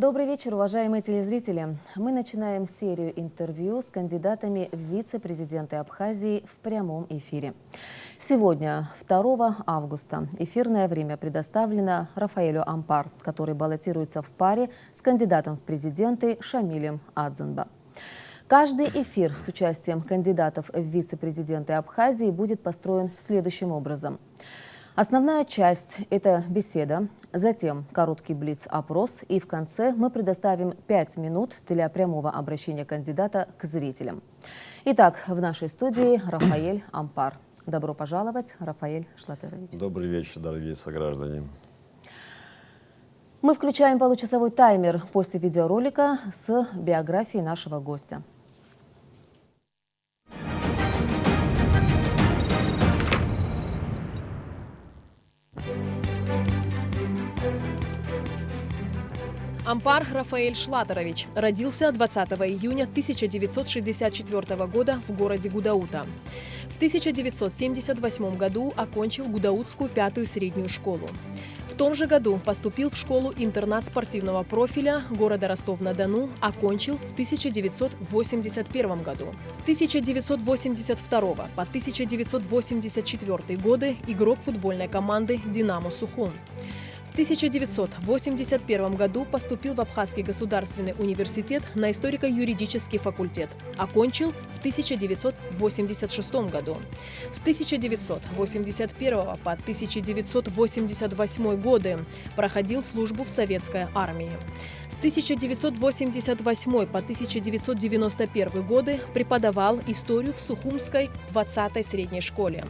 Добрый вечер, уважаемые телезрители. Мы начинаем серию интервью с кандидатами в вице-президенты Абхазии в прямом эфире. Сегодня, 2 августа, эфирное время предоставлено Рафаэлю Ампар, который баллотируется в паре с кандидатом в президенты Шамилем Адзанба. Каждый эфир с участием кандидатов в вице-президенты Абхазии будет построен следующим образом. Основная часть – это беседа, затем короткий блиц-опрос, и в конце мы предоставим 5 минут для прямого обращения кандидата к зрителям. Итак, в нашей студии Рафаэль Ампар. Добро пожаловать, Рафаэль Шлатерович. Добрый вечер, дорогие сограждане. Мы включаем получасовой таймер после видеоролика с биографией нашего гостя. Ампар Рафаэль Шлатерович родился 20 июня 1964 года в городе Гудаута. В 1978 году окончил Гудаутскую 5-ю среднюю школу. В том же году поступил в школу-интернат спортивного профиля города Ростов-на-Дону, окончил в 1981 году. С 1982 по 1984 годы игрок футбольной команды «Динамо Сухум». В 1981 году поступил в Абхазский государственный университет на историко-юридический факультет. Окончил в 1986 году. С 1981 по 1988 годы проходил службу в советской армии. С 1988 по 1991 годы преподавал историю в Сухумской 20-й средней школе.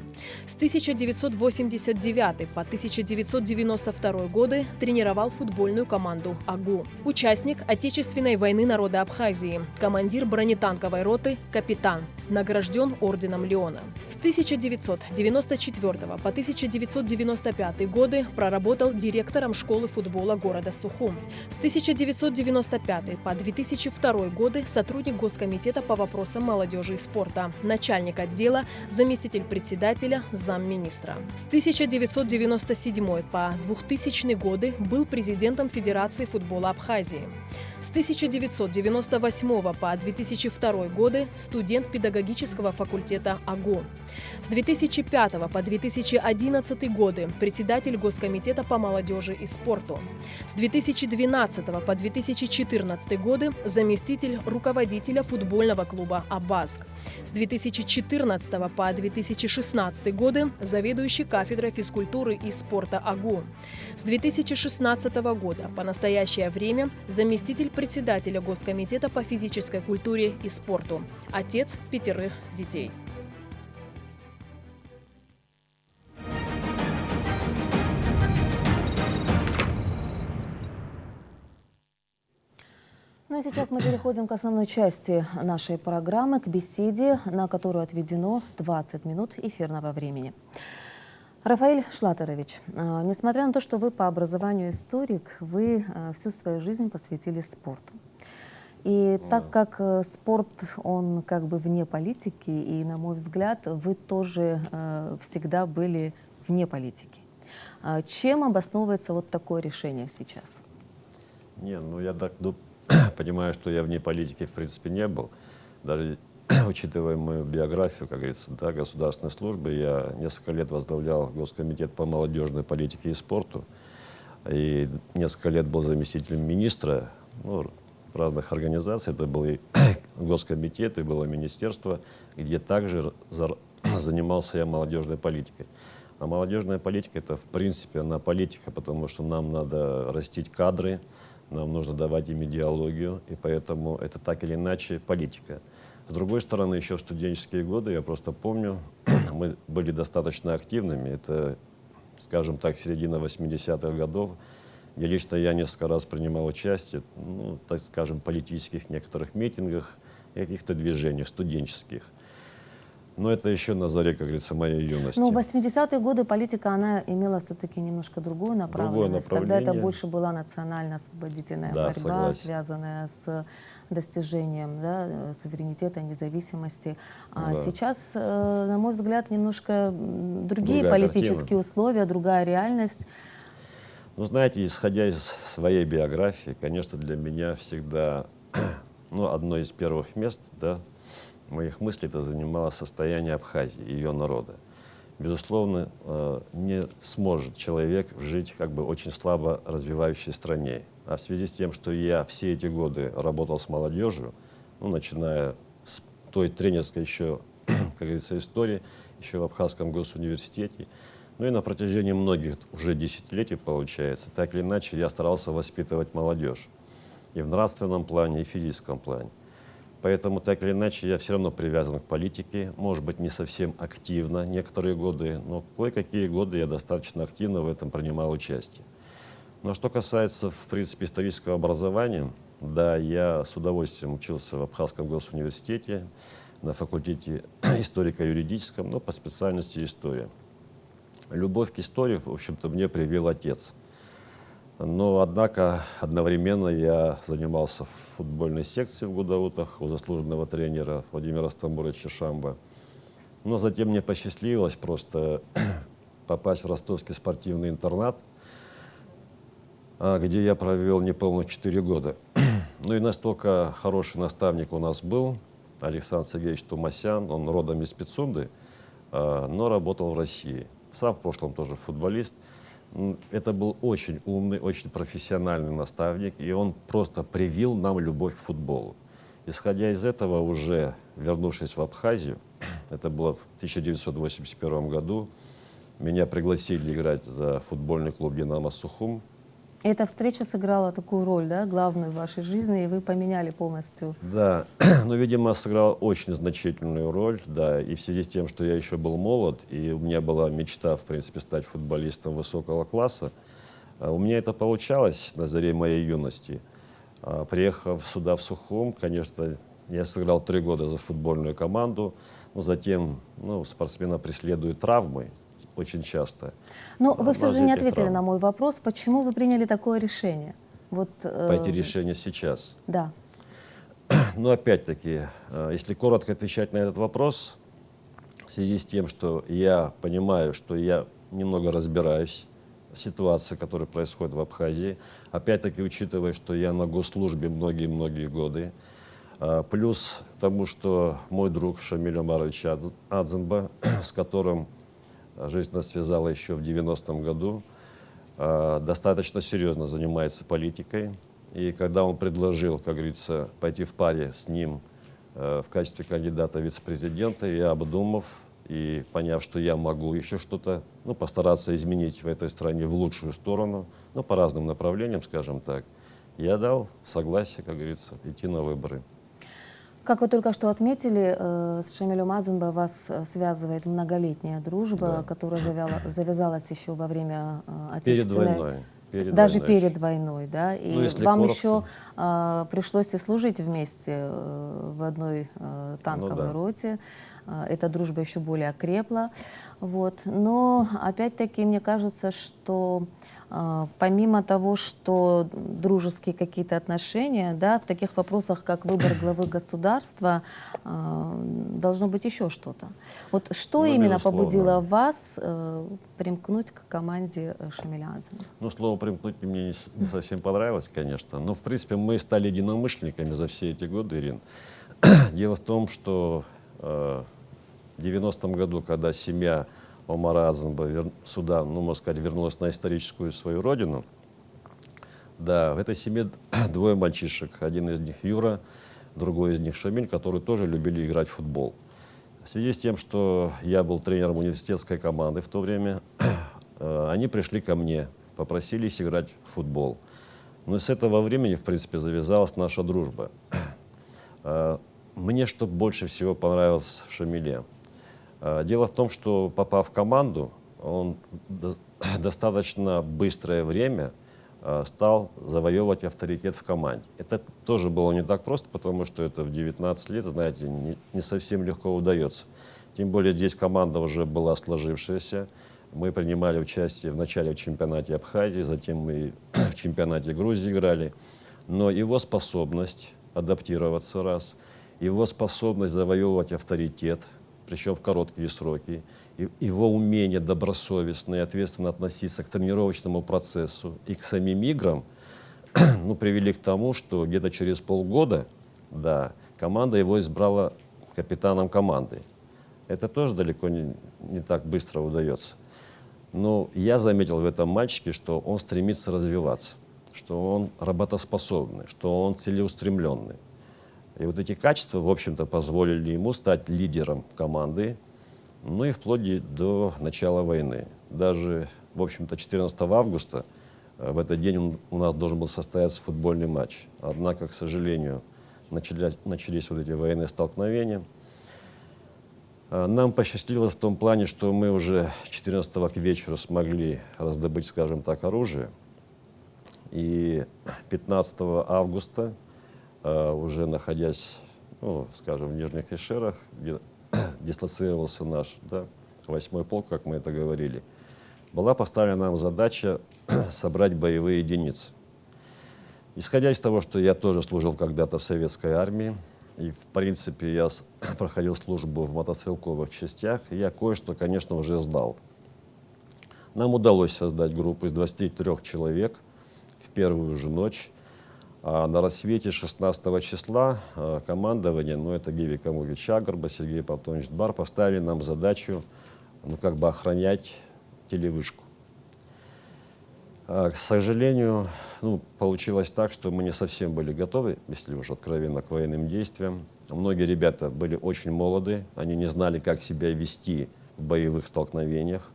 С 1989 по 1992 годы тренировал футбольную команду «АГУ». Участник Отечественной войны народа Абхазии, командир бронетанковой роты, капитан, награжден орденом Леона. С 1994 по 1995 годы проработал директором школы футбола города Сухум. С 1995 по 2002 годы сотрудник Госкомитета по вопросам молодежи и спорта, начальник отдела, заместитель председателя, замминистра. С 1997 по 2000 годы был президентом Федерации футбола Абхазии. С 1998 по 2002 годы студент педагогического факультета АГУ. С 2005 по 2011 годы председатель Госкомитета по молодежи и спорту. С 2012 по 2014 годы заместитель руководителя футбольного клуба «Абазг». С 2014 по 2016 годы заведующий кафедрой физкультуры и спорта АГУ. С 2016 года по настоящее время заместитель председателя Госкомитета по физической культуре и спорту. Отец 5 детей. Ну и сейчас мы переходим к основной части нашей программы, к беседе, на которую отведено 20 минут эфирного времени. Рафаэль Шлатерович, несмотря на то, что вы по образованию историк, вы всю свою жизнь посвятили спорту. И так как спорт, он как бы вне политики, и, на мой взгляд, вы тоже всегда были вне политики. Чем обосновывается вот такое решение сейчас? Не, ну я так понимаю, что я вне политики в принципе не был. Даже учитывая мою биографию, как говорится, да, государственной службы, я несколько лет возглавлял Госкомитет по молодежной политике и спорту. И несколько лет был заместителем министра разных организаций. Это был и Госкомитет, и было министерство, где также занимался я молодежной политикой. А молодежная политика — это, в принципе, она политика, потому что нам надо растить кадры, нам нужно давать им идеологию, и поэтому это так или иначе политика. С другой стороны, еще в студенческие годы, я просто помню, мы были достаточно активными. Это, скажем так, середина 80-х годов, где лично я несколько раз принимал участие, ну, так скажем, политических некоторых митингах, каких-то движениях студенческих. Но это еще на заре, как говорится, моей юности. Ну, в 80-е годы политика, она имела все-таки немножко другую направленность. Тогда это больше была национально-освободительная борьба, согласен, связанная с достижением, да, суверенитета, независимости. А сейчас, на мой взгляд, немножко другие политические условия, другая реальность. Ну, знаете, исходя из своей биографии, конечно, для меня всегда ну, одно из первых мест, да, моих мыслей это занимало состояние Абхазии, ее народа. Безусловно, не сможет человек жить как бы очень слабо развивающей стране. А в связи с тем, что я все эти годы работал с молодежью, ну, начиная с той тренерской еще, как говорится, истории, еще в Абхазском госуниверситете, ну и на протяжении многих уже десятилетий, получается, так или иначе, я старался воспитывать молодежь и в нравственном плане, и в физическом плане. Поэтому, так или иначе, я все равно привязан к политике, может быть, не совсем активно некоторые годы, но кое-какие годы я достаточно активно в этом принимал участие. Но что касается, в принципе, исторического образования, да, я с удовольствием учился в Абхазском госуниверситете, на факультете историко-юридическом, но по специальности история. Любовь к истории, в общем-то, мне привил отец. Но, однако, одновременно я занимался в футбольной секции в Гудаутах у заслуженного тренера Владимира Стамбуровича Шамба. Но затем мне посчастливилось просто попасть в ростовский спортивный интернат, где я провел неполных 4 года. Ну и настолько хороший наставник у нас был, Александр Сергеевич Тумасян, он родом из Пицунды, но работал в России. Сам в прошлом тоже футболист. Это был очень умный, очень профессиональный наставник, и он просто привил нам любовь к футболу. Исходя из этого, уже вернувшись в Абхазию, это было в 1981 году, меня пригласили играть за футбольный клуб «Динамо Сухум». Эта встреча сыграла такую роль, да, главную в вашей жизни, и вы поменяли полностью. Да, но, видимо, сыграла очень значительную роль, да, и в связи с тем, что я еще был молод, и у меня была мечта, в принципе, стать футболистом высокого класса, у меня это получалось на заре моей юности. Приехав сюда, в Сухум, конечно, я сыграл 3 года за футбольную команду, но затем, ну, спортсмена преследуют травмы очень часто. Но вы все Одна же из не этих ответили травм. на мой вопрос, почему вы приняли такое решение? Вот, Пойти решение сейчас. Да. Но опять-таки, если коротко отвечать на этот вопрос, в связи с тем, что я понимаю, что я немного разбираюсь в ситуации, которая происходит в Абхазии, опять-таки учитывая, что я на госслужбе многие-многие годы, плюс тому, что мой друг Шамиль Омарович Адзенба, с которым жизнь нас связала еще в 90-м году, достаточно серьезно занимается политикой. И когда он предложил, как говорится, пойти в паре с ним в качестве кандидата в вице-президента, я, обдумав и поняв, что я могу еще что-то, ну, постараться изменить в этой стране в лучшую сторону, ну, по разным направлениям, скажем так, я дал согласие, как говорится, идти на выборы. Как вы только что отметили, с Шамилем Адзенба вас связывает многолетняя дружба, Да. которая завязалась еще во время Перед Отечественной... войной. Даже войной перед еще. войной, да? И Ну, если вам коротко. еще пришлось и служить вместе в одной танковой да. роте. Эта дружба еще более окрепла. Вот. Но опять-таки мне кажется, что помимо того, что дружеские какие-то отношения, да, в таких вопросах, как выбор главы государства, должно быть еще что-то. Вот что Ну, именно безусловно. побудило вас примкнуть к команде Шамиля Адзенба? Ну, слово «примкнуть» мне не совсем понравилось, конечно. Но, в принципе, мы стали единомышленниками за все эти годы, Ирин. Дело в том, что в 90-м году, когда семья Омара Адзенба сюда, ну, можно сказать, вернулась на историческую свою родину, да, в этой семье 2 мальчишек. Один из них Юра, другой из них Шамиль, которые тоже любили играть в футбол. В связи с тем, что я был тренером университетской команды в то время, они пришли ко мне, попросились играть в футбол. Но с этого времени, в принципе, завязалась наша дружба. Мне что больше всего понравилось в Шамиле? Дело в том, что, попав в команду, он достаточно быстрое время стал завоевывать авторитет в команде. Это тоже было не так просто, потому что это в 19 лет, знаете, не совсем легко удается. Тем более здесь команда уже была сложившаяся. Мы принимали участие вначале в чемпионате Абхазии, затем мы в чемпионате Грузии играли. Но его способность адаптироваться раз, его способность завоевывать авторитет, причем в короткие сроки, и его умение добросовестно и ответственно относиться к тренировочному процессу и к самим играм, ну, привели к тому, что где-то через полгода, да, команда его избрала капитаном команды. Это тоже далеко не так быстро удается. Но я заметил в этом мальчике, что он стремится развиваться, что он работоспособный, что он целеустремленный. И вот эти качества, в общем-то, позволили ему стать лидером команды, ну и вплоть до начала войны. Даже, в общем-то, 14 августа, в этот день у нас должен был состояться футбольный матч. Однако, к сожалению, начались вот эти военные столкновения. Нам посчастливилось в том плане, что мы уже 14 к вечеру смогли раздобыть, скажем так, оружие. И 15 августа, уже находясь, ну, скажем, в Нижних Эшерах, где дислоцировался наш, да, 8-й полк, как мы это говорили, была поставлена нам задача собрать боевые единицы. Исходя из того, что я тоже служил когда-то в советской армии, и, в принципе, я проходил службу в мотострелковых частях, я кое-что, конечно, уже знал. Нам удалось создать группу из 23 человек в первую же ночь. А на рассвете 16 числа командование, ну, это Геви Камович Чагорба, Сергей Платонович Бар, поставили нам задачу, ну, как бы охранять телевышку. К сожалению, ну, получилось так, что мы не совсем были готовы, если уж откровенно, к военным действиям. Многие ребята были очень молоды, они не знали, как себя вести в боевых столкновениях.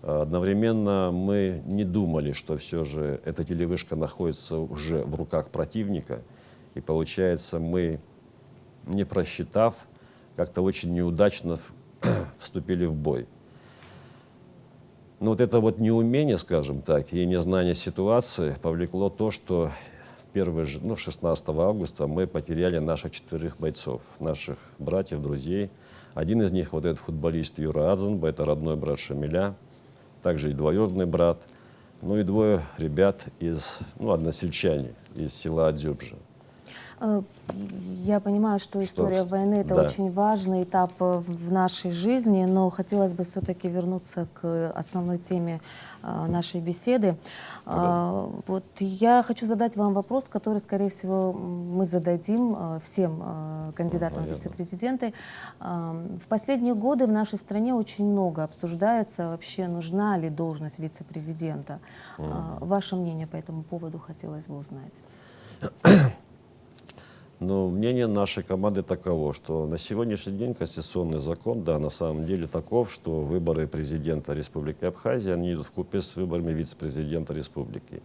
Одновременно мы не думали, что все же эта телевышка находится уже в руках противника. И получается, мы, не просчитав, как-то очень неудачно вступили в бой. Но вот это вот неумение, скажем так, и незнание ситуации повлекло то, что в первый же, 16 августа мы потеряли наших 4 бойцов, наших братьев, друзей. Один из них, вот этот футболист Юра Адзенба, это родной брат Шамиля, также и двоюродный брат, ну и 2 ребят односельчане из села Адзюбжа. Я понимаю, что история войны — это да. очень важный этап в нашей жизни, но хотелось бы все-таки вернуться к основной теме нашей беседы. Да. Вот я хочу задать вам вопрос, который, скорее всего, мы зададим всем кандидатам в вице-президенты. В последние годы в нашей стране очень много обсуждается вообще, нужна ли должность вице-президента. Ваше мнение по этому поводу хотелось бы узнать. Но мнение нашей команды таково, что на сегодняшний день конституционный закон, да, на самом деле таков, что выборы президента Республики Абхазия, они идут вкупе с выборами вице-президента республики.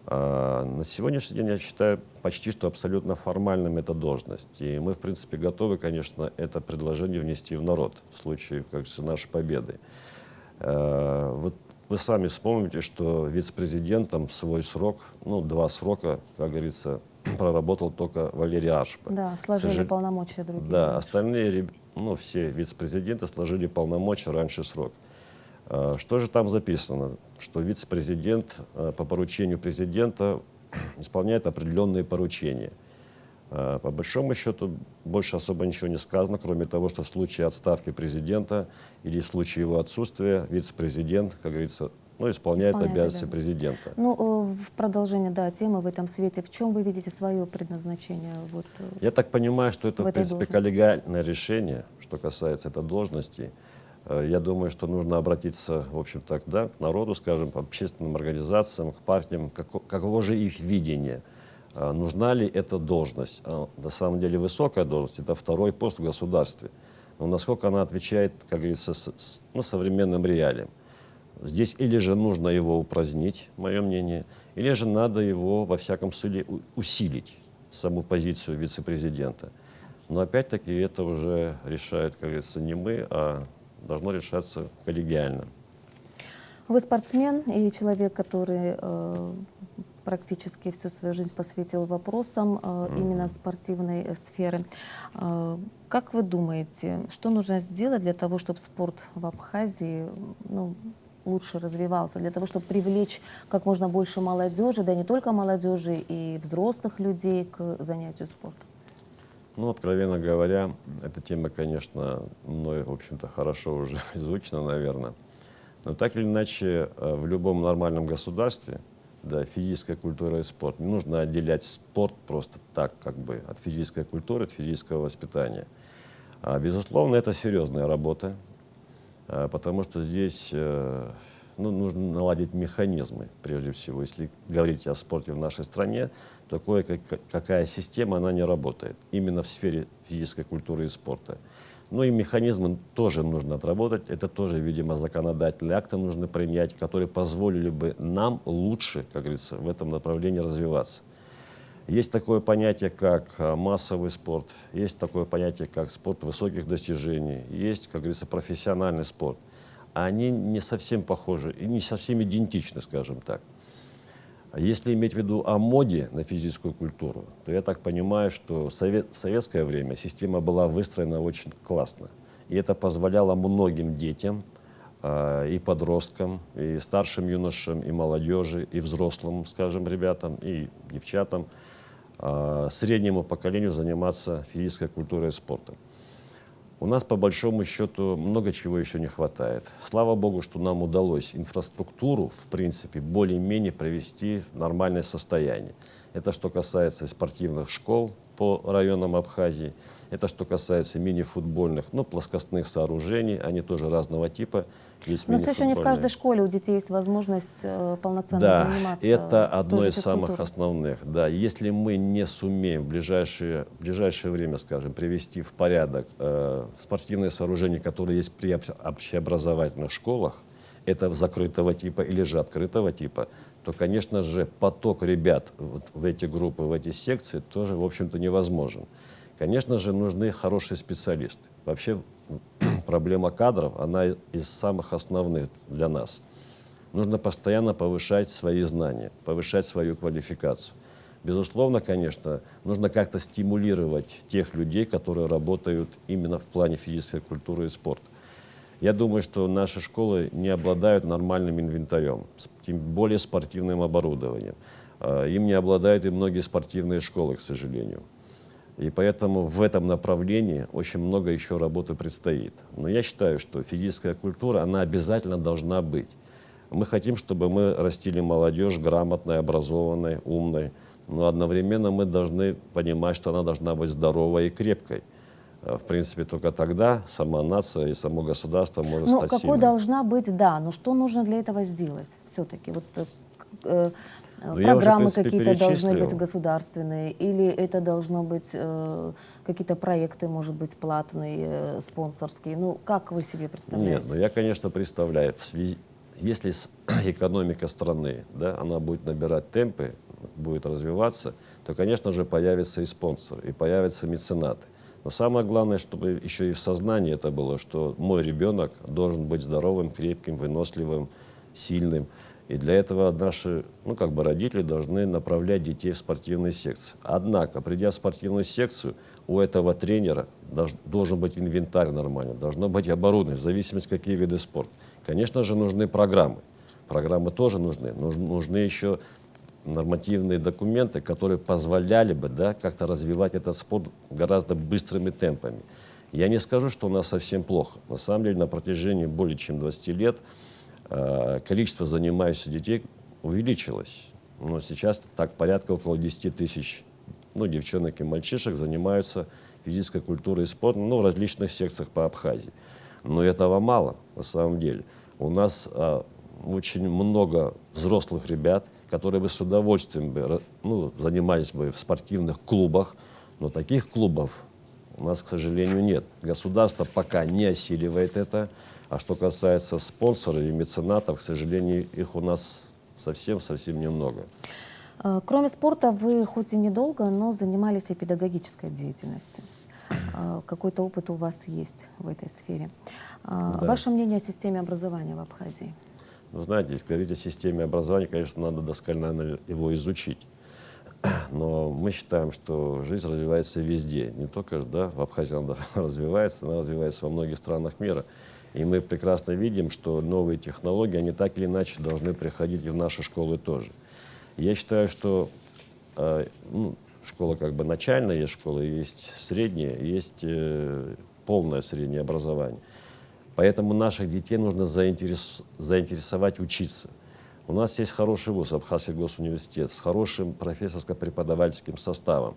На сегодняшний день я считаю почти что абсолютно формальным эта должность. И мы, в принципе, готовы, конечно, это предложение внести в народ в случае, как говорится, нашей победы. Вот вы сами вспомните, что вице-президентом свой срок, 2 срока, как говорится, проработал только Валерий Ашпа. Да, сложили полномочия другие. Да, остальные, все вице-президенты сложили полномочия раньше срок. Что же там записано? Что вице-президент по поручению президента исполняет определенные поручения. По большому счету, больше особо ничего не сказано, кроме того, что в случае отставки президента или в случае его отсутствия вице-президент, как говорится, исполняет обязанности президента. В продолжение, темы в этом свете, в чем вы видите свое предназначение? Я так понимаю, что это, в принципе, должности? коллегиальное решение, что касается этой должности. Я думаю, что нужно обратиться, в общем-то, к народу, скажем, к общественным организациям, к партиям, каково же их видение. Нужна ли эта должность? На самом деле высокая должность, это 2-й пост в государстве. Но насколько она отвечает, как говорится, современным реалиям. Здесь или же нужно его упразднить, мое мнение, или же надо его, во всяком случае, усилить, саму позицию вице-президента. Но опять-таки это уже решают, как говорится, не мы, а должно решаться коллегиально. Вы спортсмен и человек, который практически всю свою жизнь посвятил вопросам именно спортивной сферы. Как вы думаете, что нужно сделать для того, чтобы спорт в Абхазии лучше развивался, для того, чтобы привлечь как можно больше молодежи, да не только молодежи, и взрослых людей к занятию спортом? Ну, откровенно говоря, эта тема, конечно, мной, в общем-то, хорошо уже изучена, наверное. Но так или иначе, в любом нормальном государстве, да, физическая культура и спорт, не нужно отделять спорт просто так, как бы, от физической культуры, от физического воспитания. Безусловно, это серьезная работа, потому что здесь нужно наладить механизмы, прежде всего. Если говорить о спорте в нашей стране, то какая система, она не работает именно в сфере физической культуры и спорта. Ну и механизмы тоже нужно отработать. Это тоже, видимо, законодательные акты нужно принять, которые позволили бы нам лучше, как говорится, в этом направлении развиваться. Есть такое понятие, как массовый спорт, есть такое понятие, как спорт высоких достижений, есть, как говорится, профессиональный спорт. Они не совсем похожи и не совсем идентичны, скажем так. Если иметь в виду о моде на физическую культуру, то я так понимаю, что в советское время система была выстроена очень классно. И это позволяло многим детям, и подросткам, и старшим юношам, и молодежи, и взрослым, скажем, ребятам, и девчатам, среднему поколению заниматься физической культурой и спортом. У нас, по большому счету, много чего еще не хватает. Слава Богу, что нам удалось инфраструктуру, в принципе, более-менее привести в нормальное состояние. Это что касается спортивных школ по районам Абхазии, это что касается мини-футбольных, плоскостных сооружений, они тоже разного типа. Но все еще не в каждой школе у детей есть возможность полноценно заниматься. Да, это одно из самых основных. Да, если мы не сумеем в ближайшее время, скажем, привести в порядок спортивные сооружения, которые есть при общеобразовательных школах, это закрытого типа или же открытого типа, то, конечно же, поток ребят в эти группы, в эти секции тоже, в общем-то, невозможен. Конечно же, нужны хорошие специалисты. Вообще, проблема кадров, она из самых основных для нас. Нужно постоянно повышать свои знания, повышать свою квалификацию. Безусловно, конечно, нужно как-то стимулировать тех людей, которые работают именно в плане физической культуры и спорта. Я думаю, что наши школы не обладают нормальным инвентарем, тем более спортивным оборудованием. Им не обладают и многие спортивные школы, к сожалению. И поэтому в этом направлении очень много еще работы предстоит. Но я считаю, что физическая культура, она обязательно должна быть. Мы хотим, чтобы мы растили молодежь грамотной, образованной, умной. Но одновременно мы должны понимать, что она должна быть здоровой и крепкой. В принципе, только тогда сама нация и само государство может стать сильным. Какой должна быть, да, но что нужно для этого сделать все-таки? Программы какие-то должны быть государственные, или это должно быть какие-то проекты, может быть, платные, спонсорские? Как вы себе представляете? Нет, я, конечно, представляю. Если экономика страны, да, она будет набирать темпы, будет развиваться, то, конечно же, появятся и спонсоры, и появятся меценаты. Но самое главное, чтобы еще и в сознании это было, что мой ребенок должен быть здоровым, крепким, выносливым, сильным. И для этого наши, родители должны направлять детей в спортивные секции. Однако, придя в спортивную секцию, у этого тренера должен быть инвентарь нормальный, должно быть оборудование, в зависимости, какие виды спорта. Конечно же, нужны программы. Программы тоже нужны. Нужны еще нормативные документы, которые позволяли бы, да, как-то развивать этот спорт гораздо быстрыми темпами. Я не скажу, что у нас совсем плохо. На самом деле, на протяжении более чем 20 лет количество занимающихся детей увеличилось. Но сейчас так порядка около 10 тысяч девчонок и мальчишек занимаются физической культурой и спортом в различных секциях по Абхазии. Но этого мало на самом деле. У нас очень много взрослых ребят, которые бы с удовольствием занимались бы в спортивных клубах, но таких клубов у нас, к сожалению, нет. Государство пока не осиливает это. А что касается спонсоров и меценатов, к сожалению, их у нас совсем немного. Кроме спорта, вы хоть и недолго, но занимались и педагогической деятельностью. Какой-то опыт у вас есть в этой сфере. Да. Ваше мнение о системе образования в Абхазии? Знаете, если говорить о системе образования, конечно, надо досконально его изучить. Но мы считаем, что жизнь развивается везде. Не только в Абхазии она развивается во многих странах мира. И мы прекрасно видим, что новые технологии, они так или иначе должны приходить и в наши школы тоже. Я считаю, что школа как бы начальная, есть школа, есть средняя, есть полное среднее образование. Поэтому наших детей нужно заинтересовать учиться. У нас есть хороший вуз, Абхазский госуниверситет, с хорошим профессорско-преподавательским составом.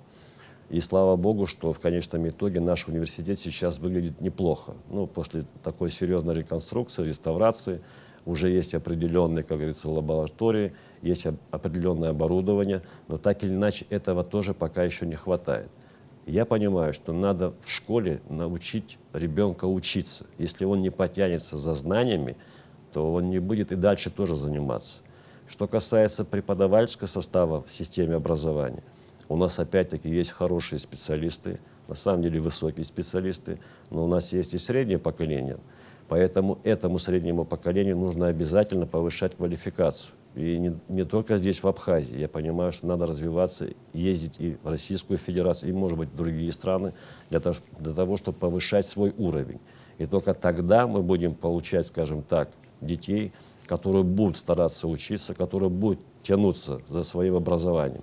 И слава богу, что в конечном итоге наш университет сейчас выглядит неплохо. Ну, после такой серьезной реконструкции, реставрации, уже есть определенные, как говорится, лаборатории, есть определенное оборудование, но так или иначе этого тоже пока еще не хватает. Я понимаю, что надо в школе научить ребенка учиться. Если он не потянется за знаниями, то он не будет и дальше тоже заниматься. Что касается преподавательского состава в системе образования, у нас опять-таки есть хорошие специалисты, на самом деле высокие специалисты, но у нас есть и среднее поколение. Поэтому этому среднему поколению нужно обязательно повышать квалификацию. И не только здесь, в Абхазии. Я понимаю, что надо развиваться, ездить и в Российскую Федерацию, и, может быть, в другие страны, для того, чтобы повышать свой уровень. И только тогда мы будем получать, скажем так, детей, которые будут стараться учиться, которые будут тянуться за своим образованием.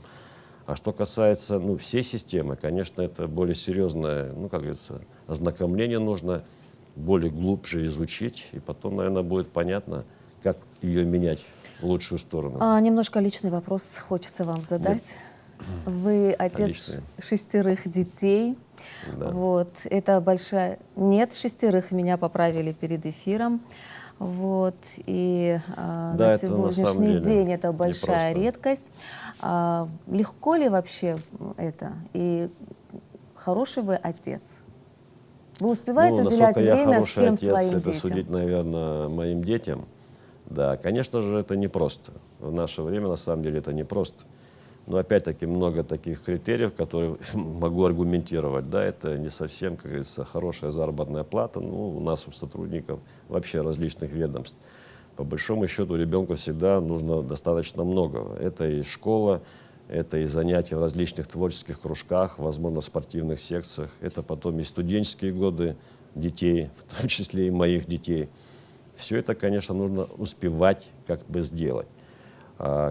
А что касается всей системы, конечно, это более серьезное, как говорится, ознакомление нужно, более глубже изучить, и потом, наверное, будет понятно, как ее менять в лучшую сторону. Немножко личный вопрос хочется вам задать. Вы отец 6 детей. Да. Вот, это большая... Нет 6, меня поправили перед эфиром. Вот, и на сегодняшний день это большая редкость. Легко ли вообще это? И хороший вы отец? Вы успеваете уделять время всем своим это детям? Судить, наверное, моим детям. Да, конечно же, это непросто. В наше время, на самом деле, это непросто. Но, опять-таки, много таких критериев, которые могу аргументировать. Да, это не совсем, как говорится, хорошая заработная плата. У нас, у сотрудников вообще различных ведомств. По большому счету, ребенку всегда нужно достаточно многого. Это и школа, это и занятия в различных творческих кружках, возможно, в спортивных секциях. Это потом и студенческие годы детей, в том числе и моих детей. Все это, конечно, нужно успевать как бы сделать.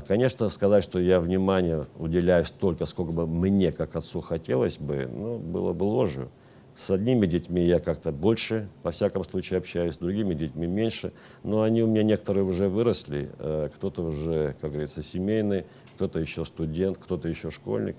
Конечно, сказать, что я внимание уделяю столько, сколько бы мне, как отцу, хотелось бы, было бы ложью. С одними детьми я как-то больше, во всяком случае, общаюсь, с другими детьми меньше. Но они у меня некоторые уже выросли, кто-то уже, как говорится, семейный, кто-то еще студент, кто-то еще школьник.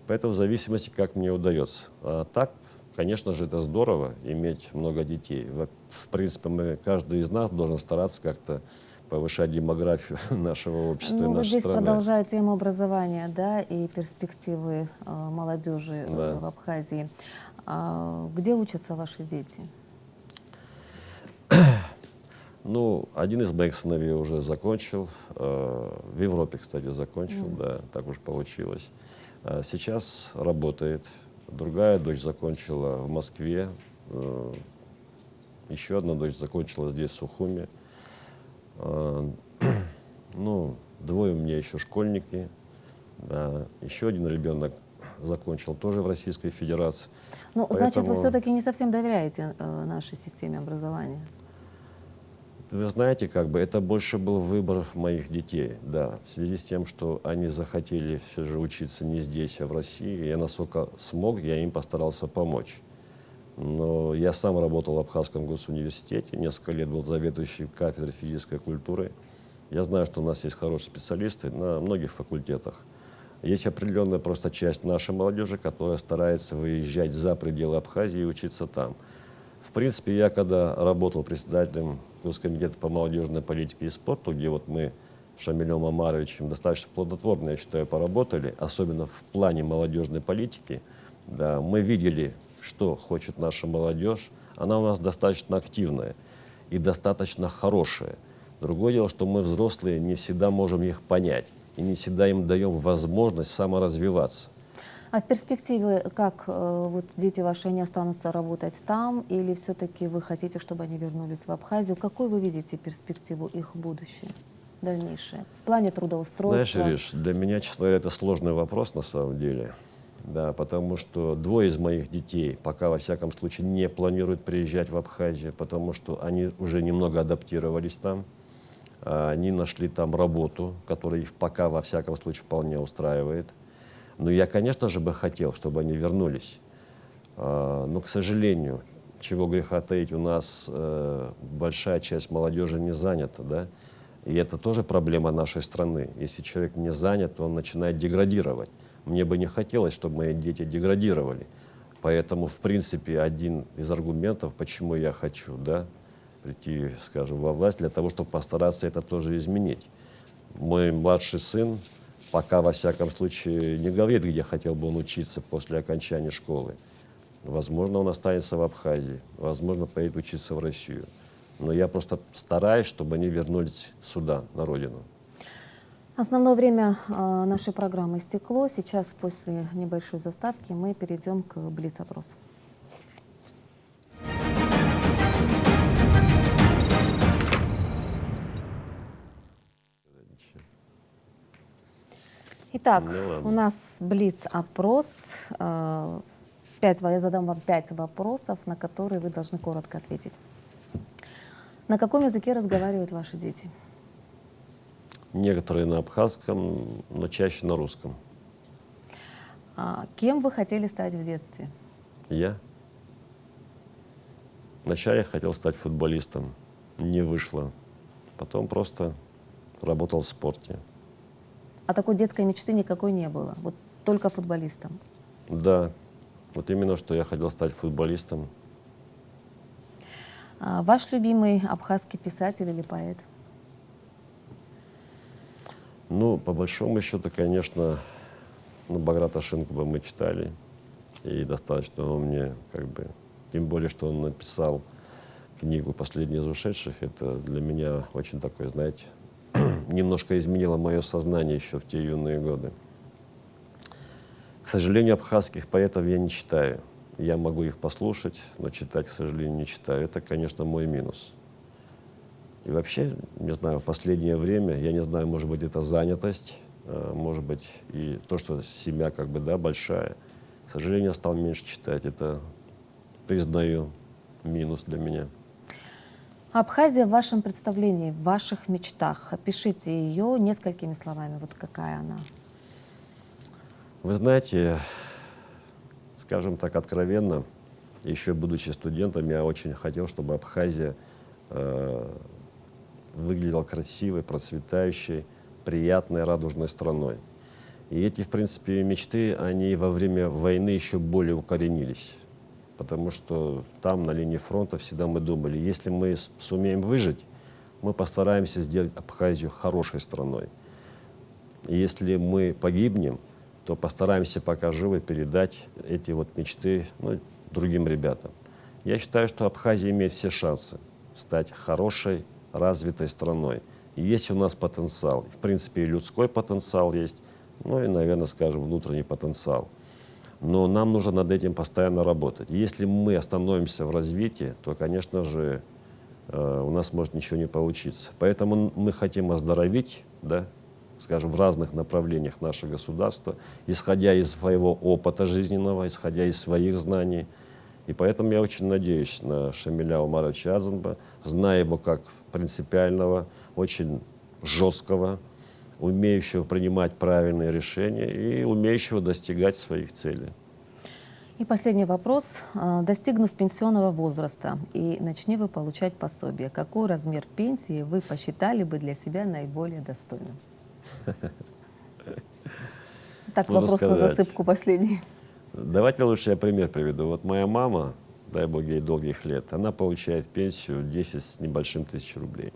Поэтому в зависимости, как мне удается. А так, конечно же, это здорово, иметь много детей. В принципе, каждый из нас должен стараться как-то повышать демографию нашего общества и нашей здесь страны. Продолжая тему образования, да, и перспективы молодежи в Абхазии. Где учатся ваши дети? Один из моих сыновей уже закончил. В Европе, кстати, закончил, да, так уж получилось. Сейчас работает. Другая дочь закончила в Москве. Еще одна дочь закончила здесь, в Сухуми. Двое у меня еще школьники. Да. Еще один ребенок закончил тоже в Российской Федерации. Значит, вы все-таки не совсем доверяете нашей системе образования? Вы знаете, это больше был выбор моих детей, да, в связи с тем, что они захотели все же учиться не здесь, а в России. Я, насколько смог, я им постарался помочь. Но я сам работал в Абхазском госуниверситете, несколько лет был заведующим кафедрой физической культуры. Я знаю, что у нас есть хорошие специалисты на многих факультетах. Есть определенная просто часть нашей молодежи, которая старается выезжать за пределы Абхазии и учиться там. В принципе, я когда работал председателем Госкомитета по молодежной политике и спорту, где мы с Шамилем Омаровичем достаточно плодотворно, я считаю, поработали, особенно в плане молодежной политики, да, мы видели, что хочет наша молодежь. Она у нас достаточно активная и достаточно хорошая. Другое дело, что мы, взрослые, не всегда можем их понять и не всегда им даем возможность саморазвиваться. А в перспективе, как дети ваши, они останутся работать там, или все-таки вы хотите, чтобы они вернулись в Абхазию? Какой вы видите перспективу их будущее, дальнейшее, в плане трудоустройства? Знаешь, Ириш, для меня, честно говоря, это сложный вопрос на самом деле. Да, потому что двое из моих детей пока, во всяком случае, не планируют приезжать в Абхазию, потому что они уже немного адаптировались там. Они нашли там работу, которая их пока, во всяком случае, вполне устраивает. Но я, конечно же, бы хотел, чтобы они вернулись. Но, к сожалению, чего греха таить, у нас большая часть молодежи не занята, да? И это тоже проблема нашей страны. Если человек не занят, то он начинает деградировать. Мне бы не хотелось, чтобы мои дети деградировали. Поэтому, в принципе, один из аргументов, почему я хочу, да, прийти, скажем, во власть, для того, чтобы постараться это тоже изменить. Мой младший сын пока, во всяком случае, не говорит, где хотел бы он учиться после окончания школы. Возможно, он останется в Абхазии, возможно, поедет учиться в Россию. Но я просто стараюсь, чтобы они вернулись сюда, на родину. Основное время нашей программы истекло. Сейчас, после небольшой заставки, мы перейдем к блиц-опросу. Итак, Ну ладно. у нас блиц-опрос. Я задам вам 5 вопросов, на которые вы должны коротко ответить. На каком языке разговаривают ваши дети? Некоторые на абхазском, но чаще на русском. Кем вы хотели стать в детстве? Я вначале хотел стать футболистом, не вышло. Потом просто работал в спорте. А такой детской мечты никакой не было, вот только футболистом. Да, вот именно что я хотел стать футболистом. Ваш любимый абхазский писатель или поэт? Ну, по большому счету, конечно, Баграта Шинкуба мы читали. И достаточно он мне, тем более, что он написал книгу «Последний из ушедших», это для меня очень такое, знаете, немножко изменило мое сознание еще в те юные годы. К сожалению, абхазских поэтов я не читаю. Я могу их послушать, но читать, к сожалению, не читаю. Это, конечно, мой минус. И вообще, не знаю, в последнее время, я не знаю, может быть, это занятость, может быть, и то, что семья большая. К сожалению, я стал меньше читать. Это, признаю, минус для меня. Абхазия в вашем представлении, в ваших мечтах. Опишите ее несколькими словами. Вот какая она? Вы знаете, скажем так откровенно, еще будучи студентом, я очень хотел, чтобы Абхазия выглядела красивой, процветающей, приятной, радужной страной. И эти, в принципе, мечты, они во время войны еще более укоренились. Потому что там, на линии фронта, всегда мы думали, если мы сумеем выжить, мы постараемся сделать Абхазию хорошей страной. И если мы погибнем, то постараемся пока живы передать эти вот мечты другим ребятам. Я считаю, что Абхазия имеет все шансы стать хорошей, развитой страной. И есть у нас потенциал. В принципе, и людской потенциал есть, и, наверное, скажем, внутренний потенциал. Но нам нужно над этим постоянно работать. И если мы остановимся в развитии, то, конечно же, у нас может ничего не получиться. Поэтому мы хотим оздоровить, скажем, в разных направлениях наше государство, исходя из своего опыта жизненного, исходя из своих знаний. И поэтому я очень надеюсь на Шамиля Умаровича Азанба, зная его как принципиального, очень жесткого, умеющего принимать правильные решения и умеющего достигать своих целей. И последний вопрос. Достигнув пенсионного возраста и начни вы получать пособие, какой размер пенсии вы посчитали бы для себя наиболее достойным? Так, вопрос на засыпку последний. Давайте лучше я пример приведу. Вот моя мама, дай бог ей долгих лет, она получает пенсию 10 с небольшим тысяч рублей.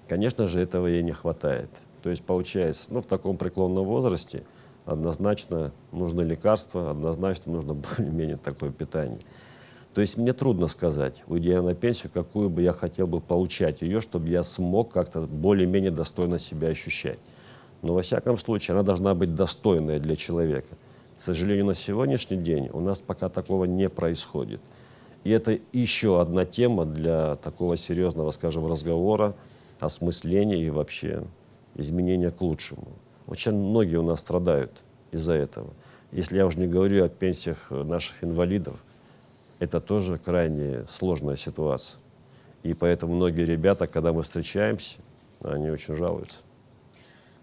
Конечно же, этого ей не хватает. То есть получается, в таком преклонном возрасте однозначно нужны лекарства, однозначно нужно более-менее такое питание. То есть мне трудно сказать, уйдя на пенсию, какую бы я хотел бы получать ее, чтобы я смог как-то более-менее достойно себя ощущать. Но во всяком случае она должна быть достойная для человека. К сожалению, на сегодняшний день у нас пока такого не происходит. И это еще одна тема для такого серьезного, скажем, разговора, осмысления и вообще изменения к лучшему. Очень многие у нас страдают из-за этого. Если я уже не говорю о пенсиях наших инвалидов, это тоже крайне сложная ситуация. И поэтому многие ребята, когда мы встречаемся, они очень жалуются.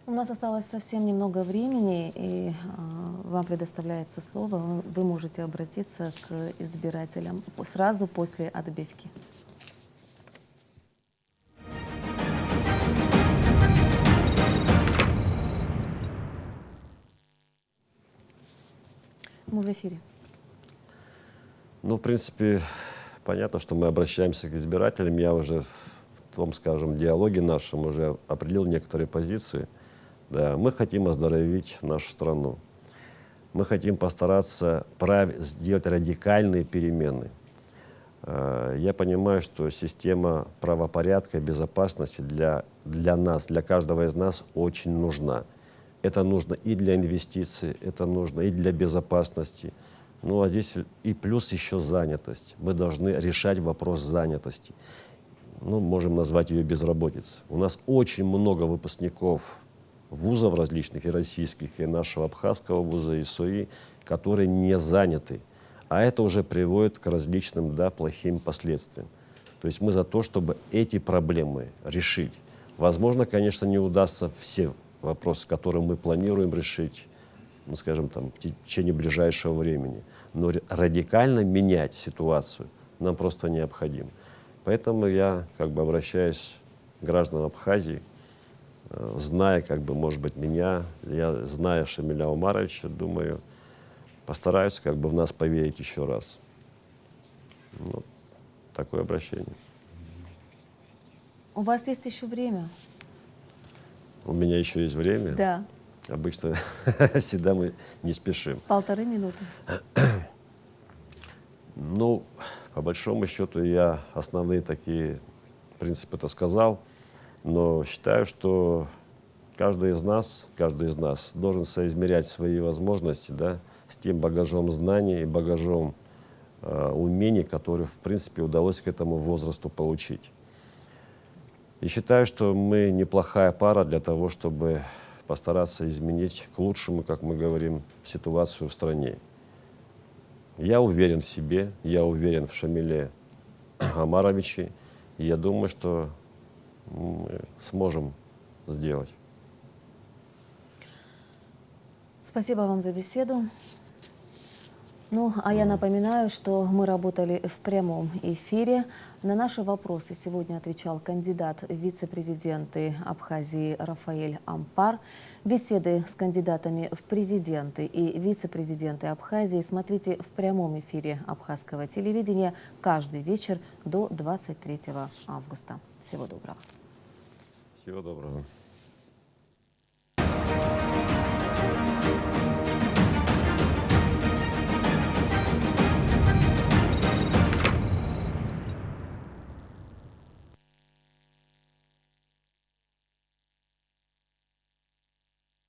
У нас осталось совсем немного времени, и вам предоставляется слово. Вы можете обратиться к избирателям сразу после отбивки. Мы в эфире. Ну, в принципе, понятно, что мы обращаемся к избирателям. Я уже в том, скажем, диалоге нашем уже определил некоторые позиции. Да, мы хотим оздоровить нашу страну. Мы хотим постараться сделать радикальные перемены. Я понимаю, что система правопорядка, безопасности для нас, для каждого из нас очень нужна. Это нужно и для инвестиций, это нужно и для безопасности. Ну а здесь и плюс еще занятость. Мы должны решать вопрос занятости. Ну, можем назвать ее безработицей. У нас очень много выпускников вузов различных, и российских, и нашего абхазского вуза, и СОИ, которые не заняты. А это уже приводит к различным, да, плохим последствиям. То есть мы за то, чтобы эти проблемы решить. Возможно, конечно, не удастся все вопросы, которые мы планируем решить, ну, скажем, там, в течение ближайшего времени. Но радикально менять ситуацию нам просто необходимо. Поэтому я как бы обращаюсь к гражданам Абхазии, зная, как бы, может быть, меня, я знаю Шамиля Умаровича, думаю, постараюсь как бы в нас поверить еще раз. Ну, такое обращение. У вас есть еще время? У меня еще есть время. Да. Обычно всегда мы не спешим. 1,5 минуты. Ну, по большому счету, я основные такие принципы-то сказал, но считаю, что каждый из нас должен соизмерять свои возможности, да, с тем багажом знаний и багажом умений, которые, в принципе, удалось к этому возрасту получить. И считаю, что мы неплохая пара для того, чтобы постараться изменить к лучшему, как мы говорим, ситуацию в стране. Я уверен в себе, я уверен в Шамиле Омаровиче, и я думаю, что мы сможем сделать. Спасибо вам за беседу. Ну, а я напоминаю, что мы работали в прямом эфире. На наши вопросы сегодня отвечал кандидат в вице-президенты Абхазии Рафаэль Ампар. Беседы с кандидатами в президенты и вице-президенты Абхазии смотрите в прямом эфире абхазского телевидения каждый вечер до 23 августа. Всего доброго. Всего доброго.